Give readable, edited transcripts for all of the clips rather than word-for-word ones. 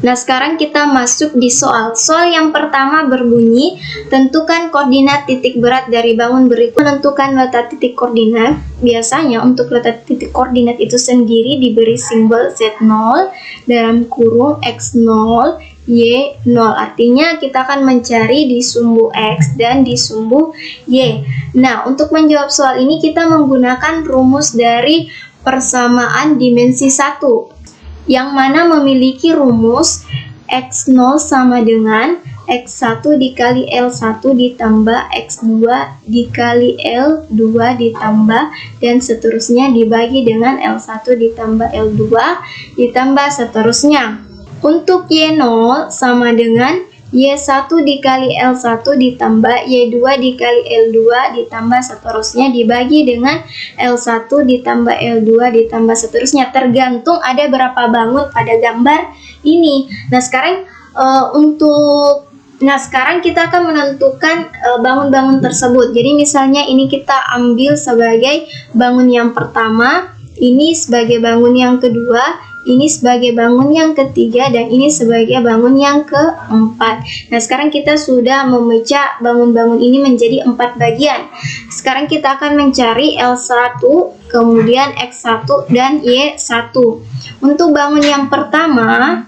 Nah, sekarang kita masuk di soal. Soal yang pertama berbunyi, tentukan koordinat titik berat dari bangun berikut. Menentukan letak titik koordinat. Biasanya untuk letak titik koordinat itu sendiri diberi simbol Z0 dalam kurung X0, Y0. Artinya kita akan mencari di sumbu X dan di sumbu Y. Nah, untuk menjawab soal ini kita menggunakan rumus dari persamaan dimensi 1. Yang mana memiliki rumus X0 sama dengan X1 dikali L1 ditambah X2 dikali L2 ditambah dan seterusnya dibagi dengan L1 ditambah L2 ditambah seterusnya. Untuk Y0 sama dengan Y1 dikali L1 ditambah Y2 dikali L2 ditambah seterusnya dibagi dengan L1 ditambah L2 ditambah seterusnya, tergantung ada berapa bangun pada gambar ini. Nah, sekarang kita akan menentukan bangun-bangun tersebut. Jadi misalnya ini kita ambil sebagai bangun yang pertama, ini sebagai bangun yang kedua, ini sebagai bangun yang ketiga, dan ini sebagai bangun yang keempat. Nah, sekarang kita sudah memecah bangun-bangun ini menjadi 4 bagian. Sekarang kita akan mencari L1, kemudian X1, dan Y1. Untuk bangun yang pertama,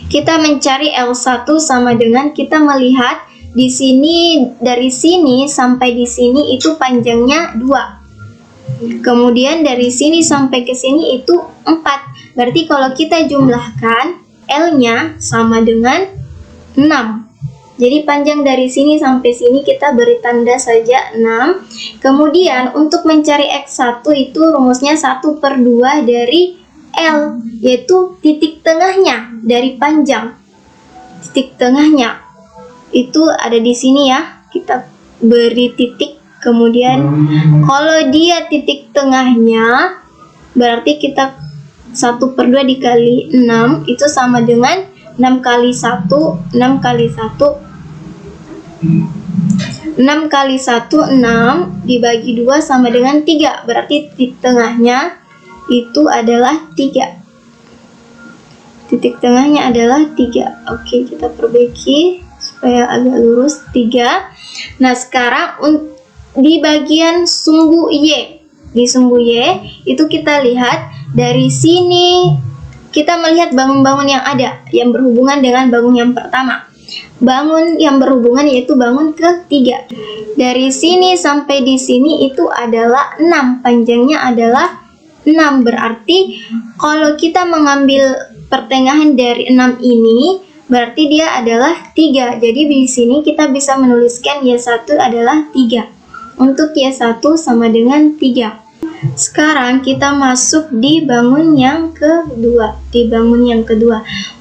kita mencari L1 sama dengan kita melihat di sini, dari sini sampai di sini itu panjangnya 2. Kemudian dari sini sampai ke sini itu 4. Berarti kalau kita jumlahkan L-nya sama dengan 6. Jadi panjang dari sini sampai sini kita beri tanda saja 6. Kemudian untuk mencari X1 itu rumusnya 1/2 dari L, yaitu titik tengahnya dari panjang. Titik tengahnya itu ada di sini ya. Kita beri titik. Kemudian kalau dia titik tengahnya berarti kita 1/2 dikali 6 itu sama dengan 6 kali 1 6 kali 6 dibagi 2 sama dengan 3. Berarti titik tengahnya itu adalah 3. Titik tengahnya adalah 3. Oke, kita perbaiki supaya agak lurus. 3. Nah, sekarang di bagian sumbu Y. Di sumbu Y itu kita lihat dari sini kita melihat bangun-bangun yang ada yang berhubungan dengan bangun yang pertama. Bangun yang berhubungan yaitu bangun ketiga. Dari sini sampai di sini itu adalah 6. Panjangnya adalah 6. Berarti kalau kita mengambil pertengahan dari 6 ini berarti dia adalah 3. Jadi di sini kita bisa menuliskan Y1 adalah 3. Untuk Y1 sama dengan 3. Sekarang kita masuk di bangun yang kedua.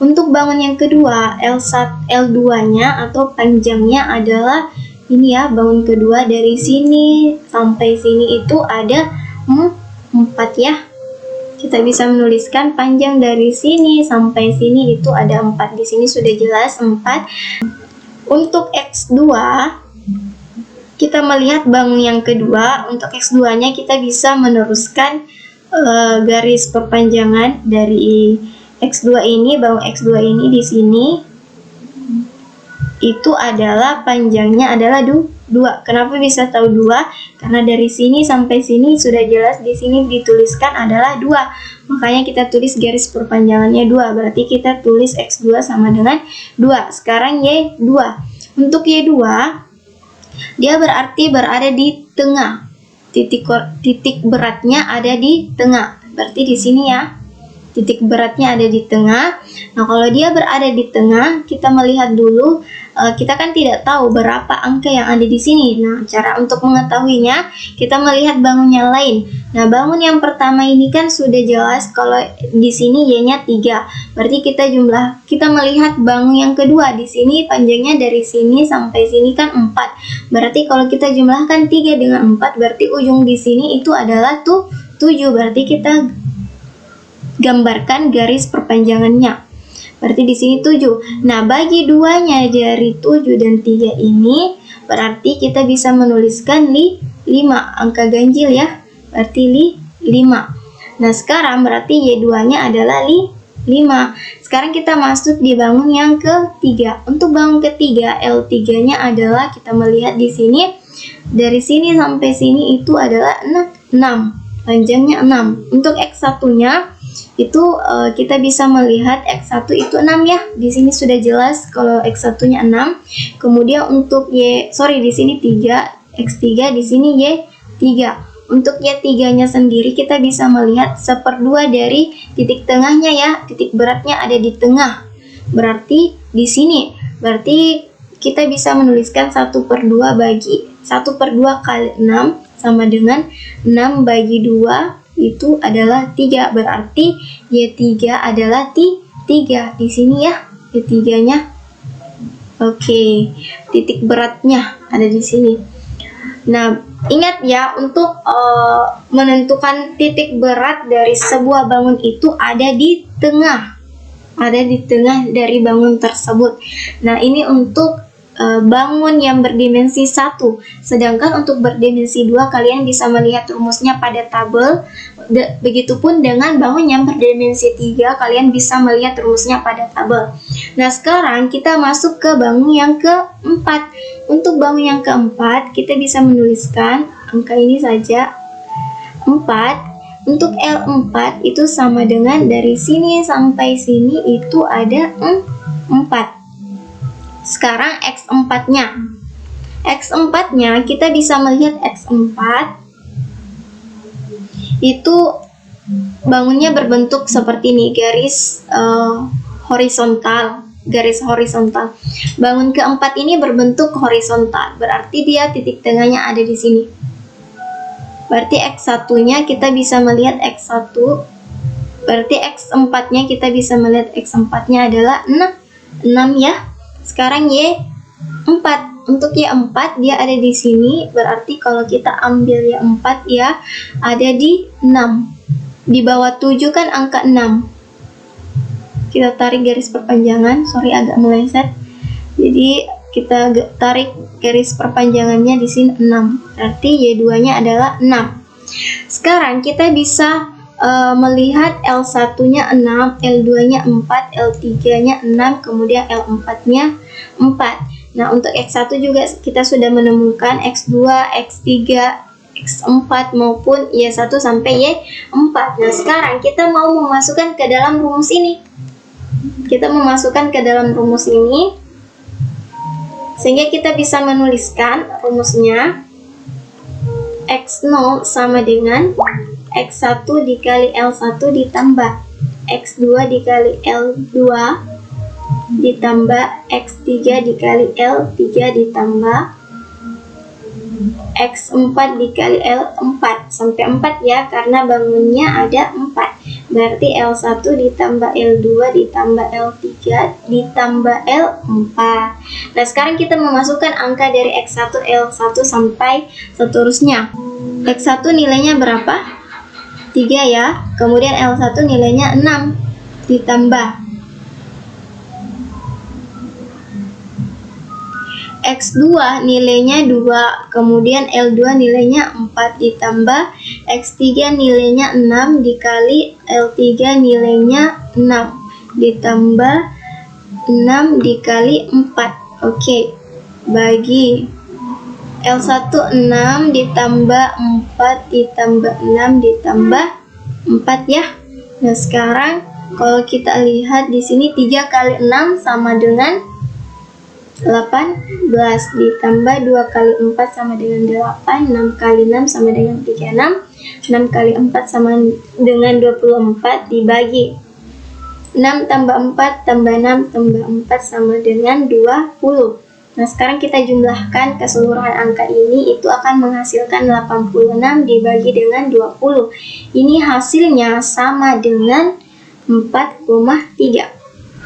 Untuk bangun yang kedua, L2-nya atau panjangnya adalah ini ya, bangun kedua dari sini sampai sini itu ada 4 ya. Kita bisa menuliskan panjang dari sini sampai sini itu ada 4. Di sini sudah jelas 4. Untuk X2 kita melihat bangun yang kedua. Untuk X2-nya kita bisa meneruskan garis perpanjangan dari X2 ini. Bangun X2 ini di sini itu adalah panjangnya adalah 2. Kenapa bisa tahu 2? Karena dari sini sampai sini sudah jelas di sini dituliskan adalah 2. Makanya kita tulis garis perpanjangannya 2. Berarti kita tulis X2 sama dengan 2. Sekarang Y2. Untuk Y2 dia berarti berada di tengah. Titik beratnya ada di tengah. Berarti di sini ya. Titik beratnya ada di tengah. Nah, kalau dia berada di tengah, kita melihat dulu. Kita kan tidak tahu berapa angka yang ada di sini. Nah, cara untuk mengetahuinya, kita melihat bangun yang lain. Nah, bangun yang pertama ini kan sudah jelas kalau di sini Y-nya 3. Berarti kita melihat bangun yang kedua. Di sini panjangnya dari sini sampai sini kan 4. Berarti kalau kita jumlahkan 3 dengan 4, berarti ujung di sini itu adalah 7. Berarti kita gambarkan garis perpanjangannya. Berarti di sini 7. Nah, bagi duanya dari 7 dan 3 ini, berarti kita bisa menuliskan 5. Angka ganjil ya. Berarti 5. Nah, sekarang berarti Y2-nya adalah 5. Sekarang kita masuk di bangun yang ketiga. Untuk bangun ketiga, L3-nya adalah, kita melihat di sini, dari sini sampai sini itu adalah 6. Panjangnya 6. Untuk X1-nya itu kita bisa melihat X1 itu 6 ya. Di sini sudah jelas kalau X1-nya 6. Kemudian untuk di sini 3, X3, di sini Y3. Untuk Y3-nya sendiri kita bisa melihat 1/2 dari titik tengahnya ya. Titik beratnya ada di tengah. Berarti di sini. Berarti kita bisa menuliskan 1/2 bagi 1/2 kali 6 sama dengan 6 bagi 2 itu adalah 3. Berarti Y3 adalah 3 di sini ya. Y3-nya. Oke. Titik beratnya ada di sini. Nah, ingat ya, untuk menentukan titik berat dari sebuah bangun itu ada di tengah. Ada di tengah dari bangun tersebut. Nah, ini untuk bangun yang berdimensi 1. Sedangkan untuk berdimensi 2 kalian bisa melihat rumusnya pada tabel. Begitupun dengan bangun yang berdimensi 3 kalian bisa melihat rumusnya pada tabel. Nah, sekarang kita masuk ke bangun yang keempat. Untuk bangun yang keempat kita bisa menuliskan angka ini saja, 4. Untuk L4 itu sama dengan dari sini sampai sini itu ada 4. Sekarang X4-nya. X4-nya kita bisa melihat X4 itu bangunnya berbentuk seperti ini, garis horizontal. Bangun keempat ini berbentuk horizontal, berarti dia titik tengahnya ada di sini. Berarti X1-nya kita bisa melihat X1. Berarti X4-nya kita bisa melihat X4-nya adalah 6 ya. Sekarang Y4. Untuk Y4 dia ada di sini, berarti kalau kita ambil Y4 ya ada di 6. Di bawah 7 kan angka 6. Kita tarik garis perpanjangan, agak meleset. Jadi kita tarik garis perpanjangannya di sini 6. Berarti Y2-nya adalah 6. Sekarang kita bisa melihat L1-nya 6, L2-nya 4, L3-nya 6, kemudian L4-nya 4. Nah, untuk X1 juga kita sudah menemukan X2, X3, X4 maupun Y1 sampai Y4. Nah, sekarang kita mau memasukkan ke dalam rumus ini. Sehingga kita bisa menuliskan rumusnya X0 sama dengan X1 dikali L1 ditambah X2 dikali L2 ditambah X3 dikali L3 ditambah X4 dikali L4 sampai 4 ya, karena bangunnya ada 4. Berarti L1 ditambah L2 ditambah L3 ditambah L4. Nah, sekarang kita memasukkan angka dari X1, L1 sampai seterusnya. X1 nilainya berapa? 3 ya. Kemudian L1 nilainya 6 ditambah X2 nilainya 2, kemudian L2 nilainya 4 ditambah X3 nilainya 6 dikali L3 nilainya 6 ditambah 6 dikali 4. Oke. Bagi L1 6 ditambah 4 ditambah 6 ditambah 4 ya. Nah, sekarang kalau kita lihat di sini 3 kali 6 sama dengan 18 ditambah 2 kali 4 sama dengan 8, 6 kali 6 sama dengan 36, 6 kali 4 sama dengan 24 dibagi 6 tambah 4 tambah 6 tambah 4 sama dengan 20. Nah, sekarang kita jumlahkan keseluruhan angka ini, itu akan menghasilkan 86 dibagi dengan 20. Ini hasilnya sama dengan 4,3.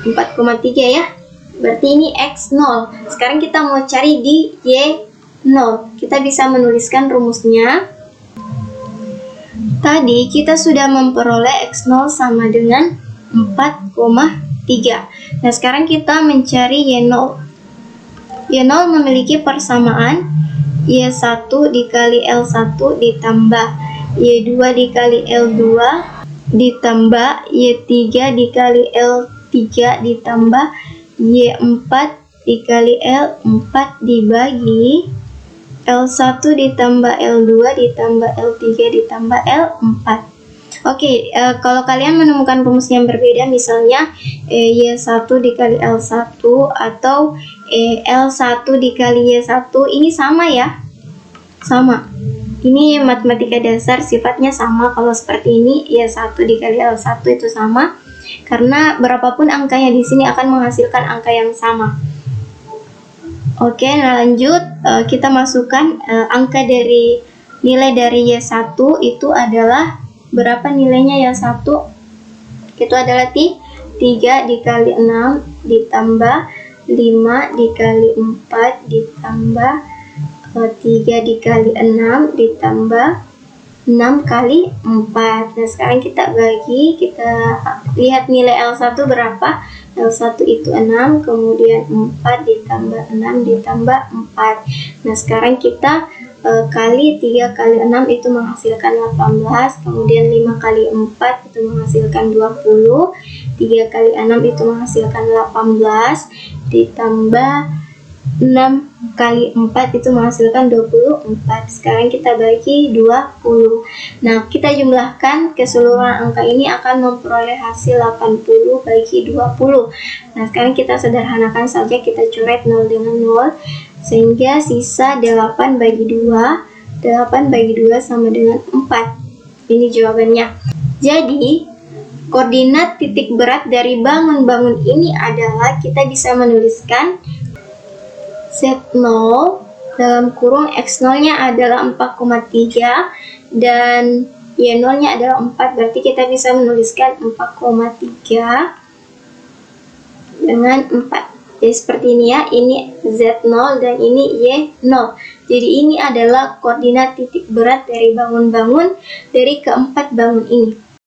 4,3 ya. Berarti ini X0. Sekarang kita mau cari di Y0. Kita bisa menuliskan rumusnya. Tadi kita sudah memperoleh X0 sama dengan 4,3. Nah, sekarang kita mencari Y0. Y0 memiliki persamaan Y1 dikali L1 ditambah Y2 dikali L2 ditambah Y3 dikali L3 ditambah Y4 dikali L4 dibagi L1 ditambah L2 ditambah L3 ditambah L4. Oke, kalau kalian menemukan rumus yang berbeda, misalnya Y1 dikali L1 atau L1 dikali Y1, ini sama ya? Sama. Ini matematika dasar, sifatnya sama. Kalau seperti ini, Y1 dikali L1 itu sama. Karena berapapun angkanya di sini akan menghasilkan angka yang sama. Oke, nah lanjut. Kita masukkan angka dari nilai dari Y1 itu adalah berapa nilainya Y1? Itu adalah 3 dikali 6 ditambah 5 dikali 4 ditambah 3 dikali 6 ditambah 6 kali 4. Nah, sekarang kita bagi, kita lihat nilai L1 berapa. L1 itu 6, kemudian 4 ditambah 6 ditambah 4. Nah, sekarang kita kali 3 kali 6 itu menghasilkan 18, kemudian 5 kali 4 itu menghasilkan 20, 3 kali 6 itu menghasilkan 18, ditambah 6 kali 4 itu menghasilkan 24. Sekarang kita bagi 20. Nah, kita jumlahkan keseluruhan angka ini akan memperoleh hasil 80 bagi 20. Nah, sekarang kita sederhanakan saja, kita coret 0 dengan 0, sehingga sisa 8 bagi 2. 8 bagi 2 sama dengan 4. Ini jawabannya. Jadi, koordinat titik berat dari bangun-bangun ini adalah, kita bisa menuliskan Z0 dalam kurung X0 nya adalah 4,3 dan Y0 nya adalah 4, berarti kita bisa menuliskan 4,3 dengan 4. Jadi seperti ini ya, ini Z0 dan ini Y0. Jadi ini adalah koordinat titik berat dari bangun-bangun dari keempat bangun ini.